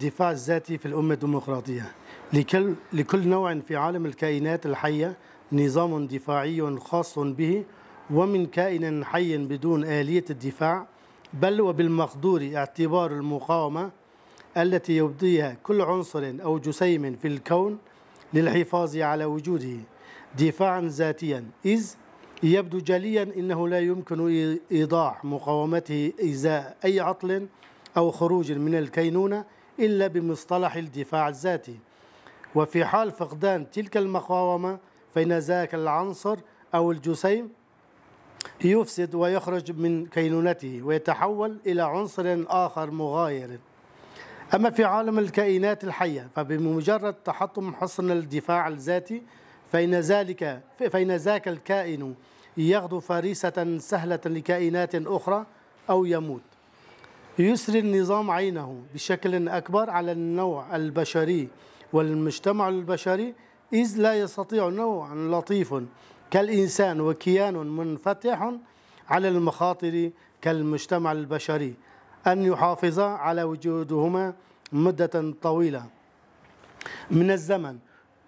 الدفاع الذاتي في الأمة الديمقراطية. لكل نوع في عالم الكائنات الحية نظام دفاعي خاص به، ومن كائن حي بدون آلية الدفاع بل وبالمقدور اعتبار المقاومة التي يبديها كل عنصر أو جسيم في الكون للحفاظ على وجوده دفاعا ذاتيا، إذ يبدو جليا أنه لا يمكن إيضاح مقاومته إزاء أي عطل أو خروج من الكينونة إلا بمصطلح الدفاع الذاتي. وفي حال فقدان تلك المقاومة فإن ذاك العنصر أو الجسيم يفسد ويخرج من كينونته ويتحول إلى عنصر آخر مغاير. أما في عالم الكائنات الحية فبمجرد تحطم حصن الدفاع الذاتي فإن ذاك الكائن يغدو فريسة سهلة لكائنات أخرى أو يموت. يسري النظام عينه بشكل أكبر على النوع البشري والمجتمع البشري، إذ لا يستطيع نوع لطيف كالإنسان وكيان منفتح على المخاطر كالمجتمع البشري أن يحافظ على وجودهما مدة طويلة من الزمن.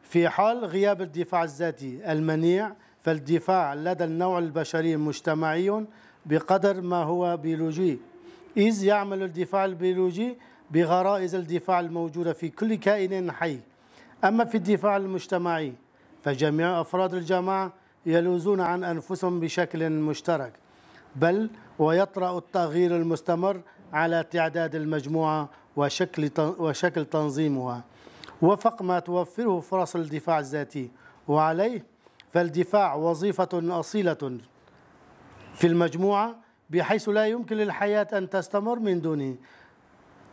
في حال غياب الدفاع الذاتي المنيع فالدفاع لدى النوع البشري مجتمعي بقدر ما هو بيولوجي، إذ يعمل الدفاع البيولوجي بغرائز الدفاع الموجودة في كل كائن حي. أما في الدفاع المجتمعي فجميع أفراد الجماعة يلوذون عن أنفسهم بشكل مشترك، بل ويطرأ التغيير المستمر على تعداد المجموعة وشكل تنظيمها وفق ما توفره فرص الدفاع الذاتي. وعليه فالدفاع وظيفة أصيلة في المجموعة بحيث لا يمكن للحياة أن تستمر من دونه.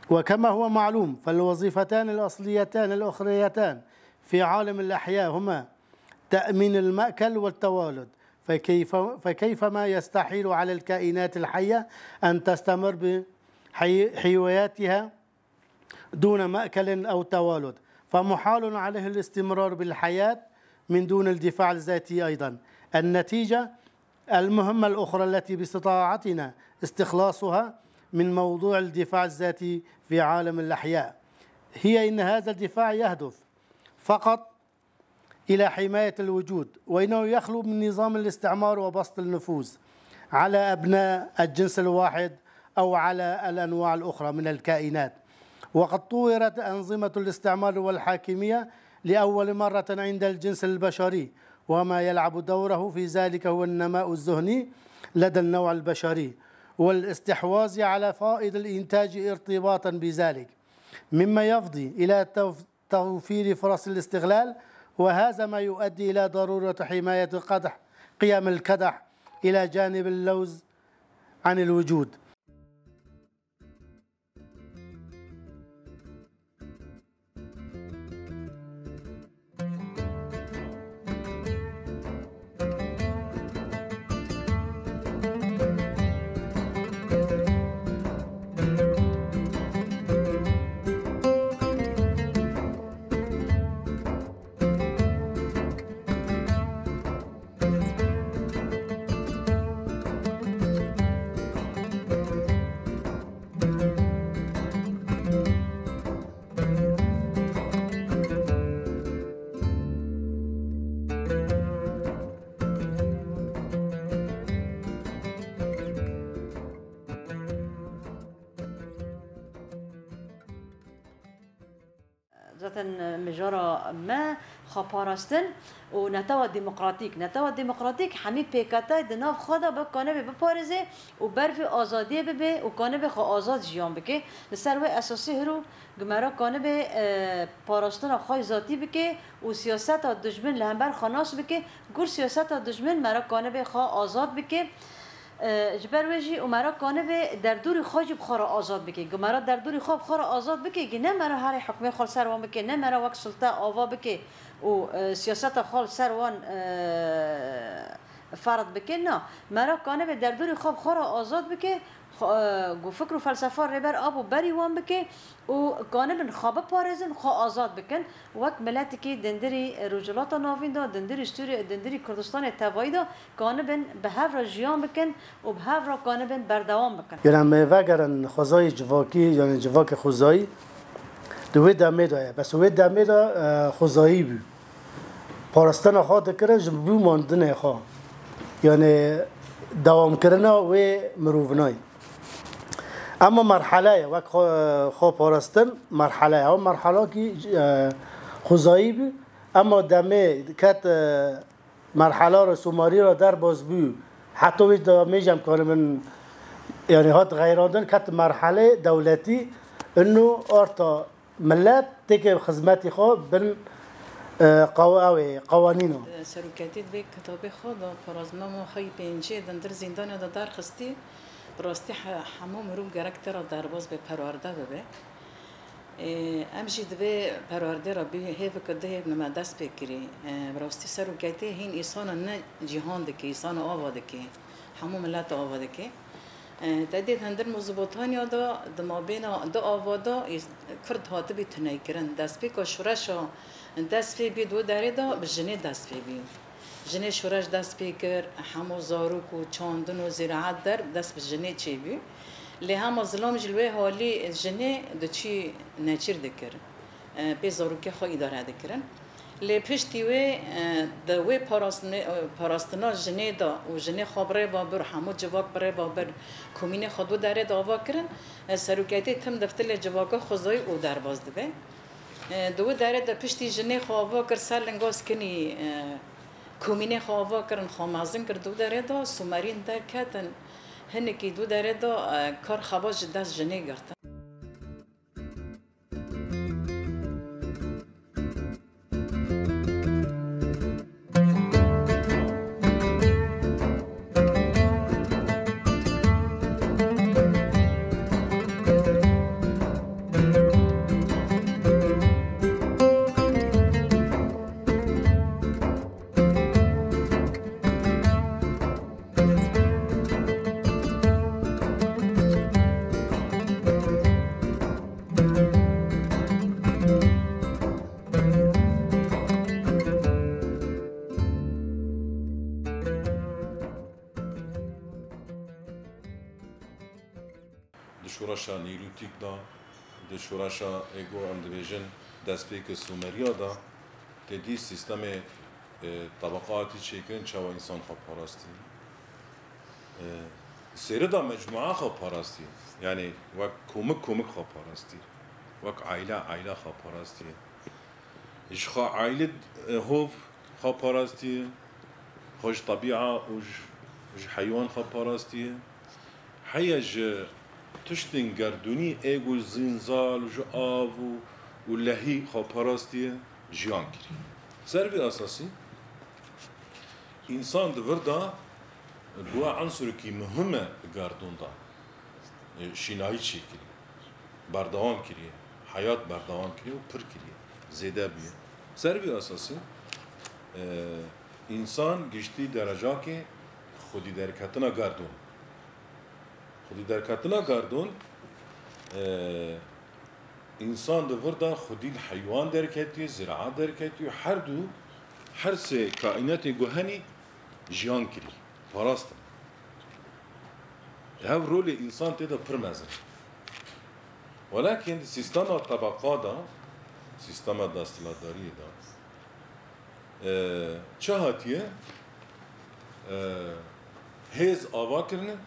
وكما هو معلوم فالوظيفتان الأصليتان الأخريتان في عالم الأحياء هما تأمين المأكل والتوالد، فكيفما يستحيل على الكائنات الحية أن تستمر بحيوياتها دون مأكل أو توالد، فمحال عليه الاستمرار بالحياة من دون الدفاع الذاتي أيضا. النتيجة المهمة الأخرى التي باستطاعتنا استخلاصها من موضوع الدفاع الذاتي في عالم الأحياء هي أن هذا الدفاع يهدف فقط إلى حماية الوجود، وإنه يخلو من نظام الاستعمار وبسط النفوذ على أبناء الجنس الواحد أو على الأنواع الأخرى من الكائنات. وقد طورت أنظمة الاستعمار والحاكمية لأول مرة عند الجنس البشري، وما يلعب دوره في ذلك هو النماء الذهني لدى النوع البشري والاستحواذ على فائض الإنتاج ارتباطا بذلك، مما يفضي إلى توفير فرص الاستغلال، وهذا ما يؤدي إلى ضرورة حماية قيم الكدح إلى جانب اللوز عن الوجود. ذاتن مجارا ما خبارستن و نتوى ديمقراطيك حمي بيكاتاي دناف خدا بكانه بپارزه و برف آزادی ببه و کانه به آزاد جیان بکه لسروی اساسی هرو گمرا کانه به پاراستن خواهی ذاتی بکه و سیاست دشمن لهمبر خاناس بکه گر سیاست دشمن مرا کانه به خواه آزاد بکه جبر وجی و مرا کانه به در دوری خواهی بخورا آزاد بکه گمرا در دوری خواه بخورا آزاد بکه گه نه مرا هر حکمه خال سروان بکه نه مرا وقت سلطه آوا بکه و سیاست خال سروان فرض بکه نه مرا کانه به در دوری خواه بخورا آزاد بکه گو فکر و فلسفه ریبر آب و بری وان بکه و کانه من خوابه پارزن خواه آزاد بکن وقت ملتی که دندری رجلات ناوین دا دندری ستوری دندری کردستان توایی دا کانه بن به هفر جیان بکن و به هفر کانه بن بردوام بکن. یعنی وگرن خوزای جواکی یعنی جواک خوزایی دوی دامه دایه بس وی دامه دا خوزایی بی پارستان خواه دکره جبو ماندنه خواه یعنی دوام کردن و مروفنای اما مرحله وقت خواه پارستان مرحله او مرحله کی خوزایی بی اما دامه کت مرحله را سوماری را در باز بی حتی وی دامه جمع کنه من يعني هاد غيرادن كانت مرحلة دولتي إنه أرتا ملات تيجي خدماتي خو بن قوانينه. سرکتی به کتابی خود پرازنامه های پنجه در زندان دار خستی براستی همه مرو گرکتر در باز به پرورده ببه. امشي دبي پرورده را به هیچ کده نما دست بکری. براستی سرکتی هین انسان نه جهان دکی انسان آواده کی همه ملت آواده کی. تدید هندر مزبوطانی دا دمابینا دا آوادا کرد هاته بی تنهی کرن دست بی که شورشا دست بی دو داره دا به جنه دست بی جنه شورش دست بی کر همو زاروک و چاندن و زراعت در دست به جنه چی بی لی هم ظلام جلوه حالی جنه دو چی نچیر دکر بی زاروکی خواهی داره دکرن لی پشتی وی دوی پاراستنا جنه دا و جنه خبره با بر همو جواک بره با بر کمینه خودو داره داوا کرن سروکیتی تم دفتر جواک خوزای او در باز دبه دو داره دا پشتی جنه خواوا کر سر لنگاز کنی کمینه خواوا کرن خامازن کر دو داره دا سومرین در کتن هنکی دو داره دا کار خواج دست جنه گرتن شورشا نیروتیک دا د شورشا ایگو ام دیویژن دست پیک سومریا دا تدی سیستم طبقاتی چیکن چوا انسان خواب پاراستی سیره دا مجموعه خواب پاراستی یعنی وک کمک خواب پاراستی وک عائله خواب پاراستی اش خوا عائله هوف خواب پاراستی خوش طبیعه و حیوان خواب پاراستی حیج تشتین گردونی ایگو زنزال و آب و لحی خواه پاراستیه جیان کری سروی اساسی انسان دوردا بوا عنصر کی مهمه گردون دا شینایی چی کری بردوام کری حیات بردوام کری و پر کری زیده بیه سروی اساسی انسان گشتی درجه که خودی درکتنا گردون خودی در کتنا گردون انسان دوردا خودی حیوان درکتی زراعت درکتی و هر سه کائنات گوهنی جیان کری پاراستن هاو رول انسان تیدا پرمزن ولكن سیستم طبقات دا سیستم دستلاتداری دا چه هاتیه هیز آوا کرنه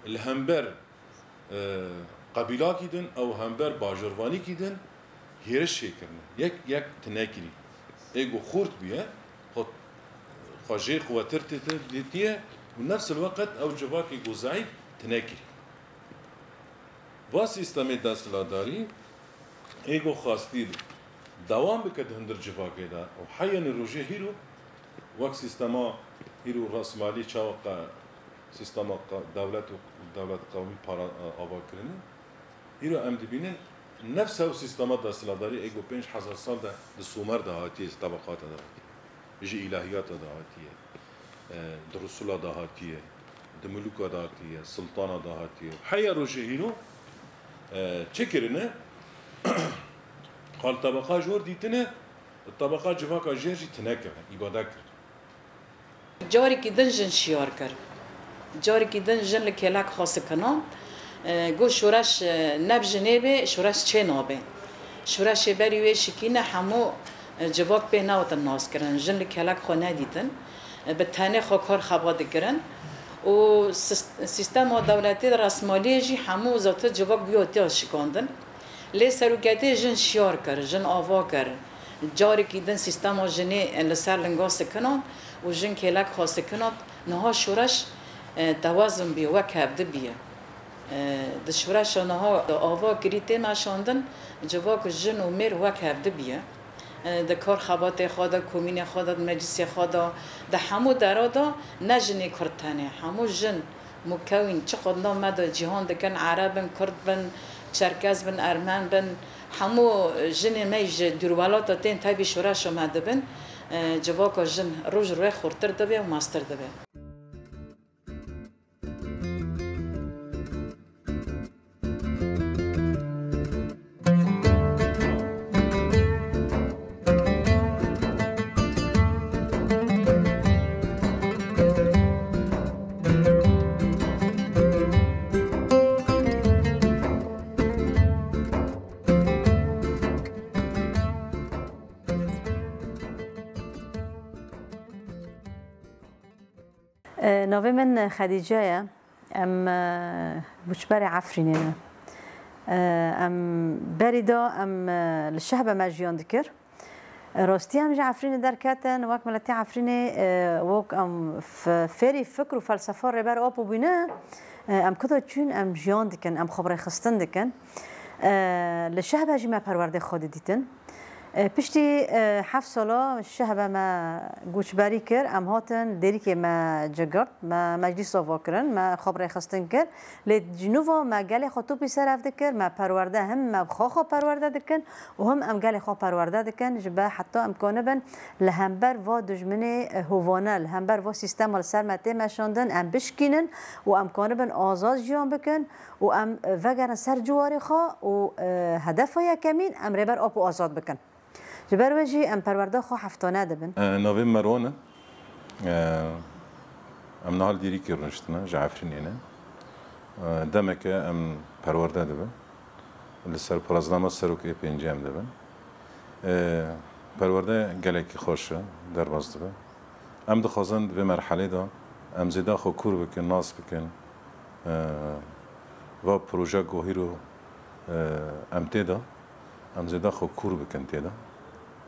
الهمبر قبیله کیدن او همبر باجروانی کیدن هیرش شکرنه یک تناکری ایگو خورد بیه خود خواجه قواتر دیتیه و نفس الوقت او جواک ایگو ضعیف تناکری و سیستم دستلاتداری ایگو خواستی دوام بکد هندر جواکی دا و حیان روژه هیرو وقت سیستما هیرو راسمالی چاوقا سیستم دولت قومی پارا آوا کردن ایرو ام دبینن نفس او سیستم دستلاتداری ایگو 5000 سال ده سومر ده هاتیه طبقات ده هاتیه بجی الهیات ده هاتیه درسول ده هاتیه دملوک ده هاتیه سلطان ده هاتیه حیا روشه هینو چه کرنه قال طبقه جور دیتنه الطبقه جواکا جرجی تنکه ایباده کرد جاری که دنجن شیار کرد جاری که دنجن لکلک خاص کنان گو شورش نب جنبه شورش چه نابه شورش بری و شکینه همو جواب به نوت الناس کرن جن کلک خو ندیدن به تنه خو کار خباد کرن و سیستم دولتی رسمالی جی همو ذات جواب بیوتی شکاندن لی سروکتی جن شیار کر جن آوا کر جاری کیدن سیستم جنی لسر لنگاس کنن و جن کلک خاص کنن نها شورش توازن بی و کبد بیه د شورش نها آوا گریته ماشاندن جواب جن و مر و کبد بیه د کار خبات خود کومین خود مجلس خود د همو درادا نجنی کردنه همو جن مکون چه خودنا مد جهان دکن عربن کرد بن چرکز بن ارمن بن همو جن میج دروالات تین تای شورش آمده بن جواب جن روز روی خورتر دبی و ماستر دبی نوی من خدیجه ام بچبر عفرینه ام بریدا ام الشهبه مجیان دکر راستی هم عفرینه درکتن وقت ملتی عفرینه وقت ام فری فکر و فلسفه ربر آب و بینه ام کدا چون ام جیان دکن ام خبر خستن دکن الشهبه جی ما پرورده خود دیتن پشتی 7 ساله شهبه ما گوشبری کرد ام هاتن دیری که ما جگرد ما مجلس آوا کردن ما خبر خستن کرد لی جنوبا ما گله خطو پیسر افده کرد ما پرورده هم ما خا پرورده دکن و هم ام گله خا پرورده دکن جبه حتی امکانه بن لهمبر و دجمن هوانه لهمبر و سیستم ال سرمته مشاندن ام بشکینن و امکانه بن آزاد جیان بکن و ام وگرن سر جواری خا و هدف های کمین ام ربر آب و آزاد بکن جبر وجی ام پرورده خو هفتانه دبن نوی مرونه ام نهال دیری که رنشتنا جعفرینه دمک ام پرورده دبن لسر پرازنامه سروکی پنجم دبن پرورده گلکی خوشه در باز دبن ام دخوازند به مرحله دا ام زیدا خو کور بکن ناس بکن و پروژه گوهی رو ام تیدا ام زیدا خو کور بکن تیدا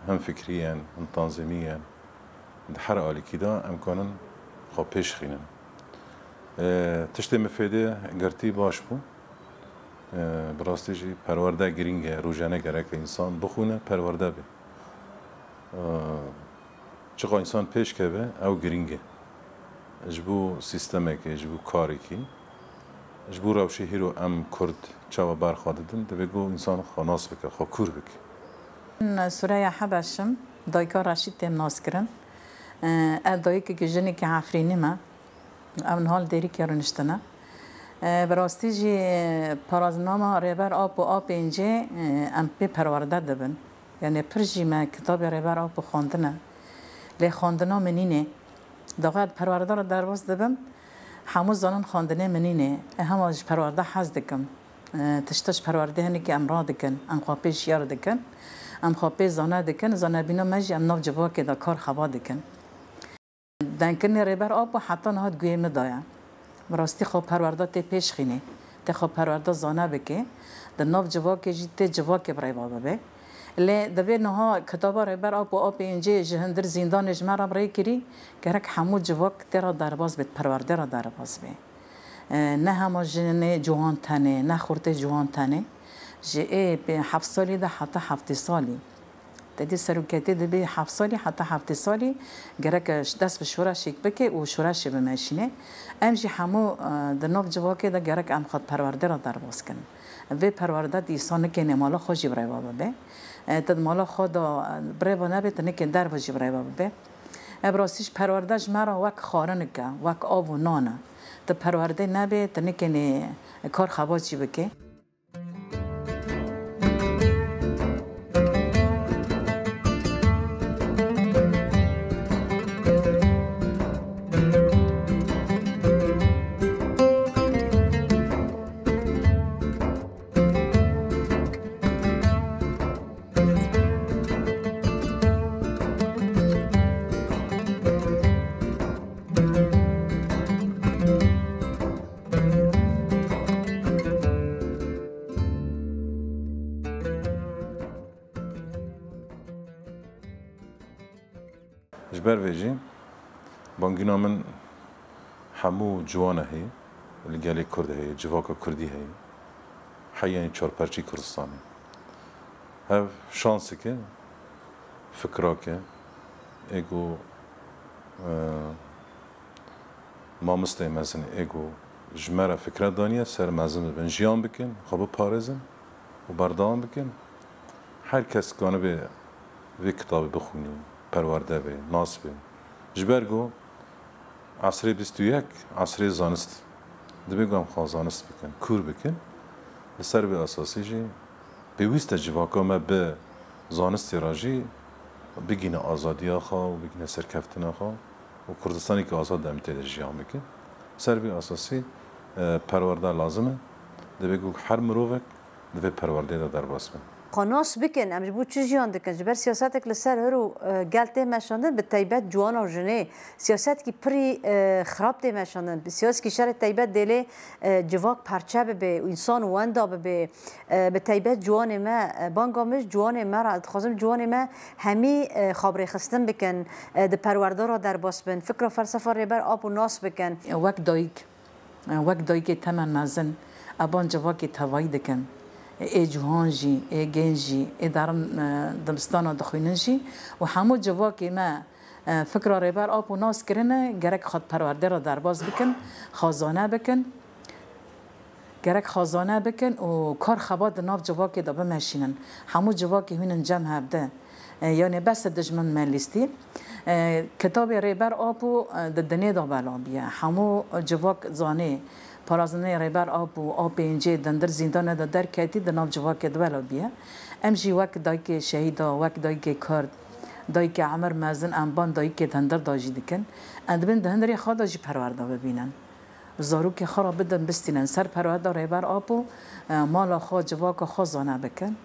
هم فكريا هم تنظيميا حرق على كده امكانا خو پیش خینن تشتی مفیده گرتی باش بو براستی جی پرورده گرینگه روزانه گره که انسان بخونه پرورده به چقدر انسان پیش که به او گرینگه جبو سیستمه که جبو کاری کی جبو روشی هیرو ام کرد چاوا برخواددن دبیگو انسان خاناس بکه خو کور بکه سوريا حبشم دايكا رشيد تم ناس كرن دايكا جني كعفريني ما امن حال ديري كرنشتنا براستی جی پرازنامه رهبر آب و آب اینجا ام پی پرورده دبن یعنی پرجی ما کتاب رهبر آب خواندنه لی خواندنا منینه داغت پرورده را درواز دبم همو زنان خواندنه منینه هم از پرورده حز دکم تشتش پرورده هنی که امرا دکن ام خواپیش یار دکن ام خواپیش زانه دکن زانه بینا مجی ام ناف جوا که دا کار خوا دکن دنکن رهبر آب و حتی نهاد گویه مدایا براستی خواب پرورده تی پیش خینه تی خواب پرورده زانه بکه در ناف جواکه جی تی جواکه برای بابا به لی دوی نها کتابا رهبر آب و آب اینجا جهندر زندان اجماع برای کری که رک همو جواک تی را درباز بید پرورده را درباز بید نه همه جنه جوان تنه نه خورده جوان تنه جه به 7 سالی ده حتی 7 سالی تدی سروکتی ده به 7 سالی حتی 7 سالی گرکش دست به شورش یک بکه و شورش بمشینه امجی همو در نوف جواکه ده گرک ام خود پرورده را درباز کن و پرورده دیسانه که نمالا خود جبرای بابا به تد مالا خود برای با نبی تنه که در و جبرای بابا به ابراسیش پروردهش مرا وک خارنکه وک آب و نانه تا پرورده نبی تنه که کار خواهد جی بکه جبر ویجی بانگینا من همو جوانه هی لگالی کرد هی جواکا کردی هی حیانی چهار پرچی کردستانی هف شانسی که فکرها که ایگو ما مسته مثلا ایگو جمره فکرت دانیه سر مزن بن جیان بکن خواب پارزن و بردام بکن هر کس کانه به وی کتاب بخونی پرورده به ناس به جبرگو عصر 21 عصر زانست دبیگم خواه زانست بکن کور بکن لسر به اساسی جی بیویست جواکا ما به زانستی راجی بگینه آزادی آخوا و بگینه سرکفتن آخوا و کردستانی که آزاد دمیته در جیان بکن سر به اساسی پرورده لازمه دبیگو هر مروفک دبی پرورده در باس بن قناص بکن امروز بود چه جیان دکن جبر سیاستك لسر هرو گلته مشاندن به تایبت جوان و جنه سیاست کی پری خراب ته مشاندن سیاست کی شر تایبت دله جواک پرچه به انسان وندا به تایبت جوان ما بانگامش جوان ما را خازم جوان ما همی خبر خستن بکن د پروردار در باس بن فکر فلسفه ربر آب و ناس بکن وقت دایک تمن نازن ابان جواک توای دکن ای جوان جی ای گنج جی ای دارن دمستان دخوینن جی و همو جواکی ما فکر ربر آب و ناس کرنه گرک خود پرورده را درباز بکن خازانه بکن گرک خازانه بکن و کار خباد ناف جواکی دا بمشینن همو جواکی هونن جمع هبده یعنی بس دجمن من لیستی کتاب ربر آب و دنیا دا بلا بیه همو جواک زانه پرازنه ربر آب و آب اینجا دندر زندان دا در کتی دناب جواک دولا بیه امجی وقت دایک شهیدا وقت دایک کرد دایک عمر مازن انبان دایک دندر داجی دکن اندبن دندری خدا جی پرورده ببینن زاروک خراب بدن بستینن سر پرورده ربر آب و مالا خود جواک خود زانه بکن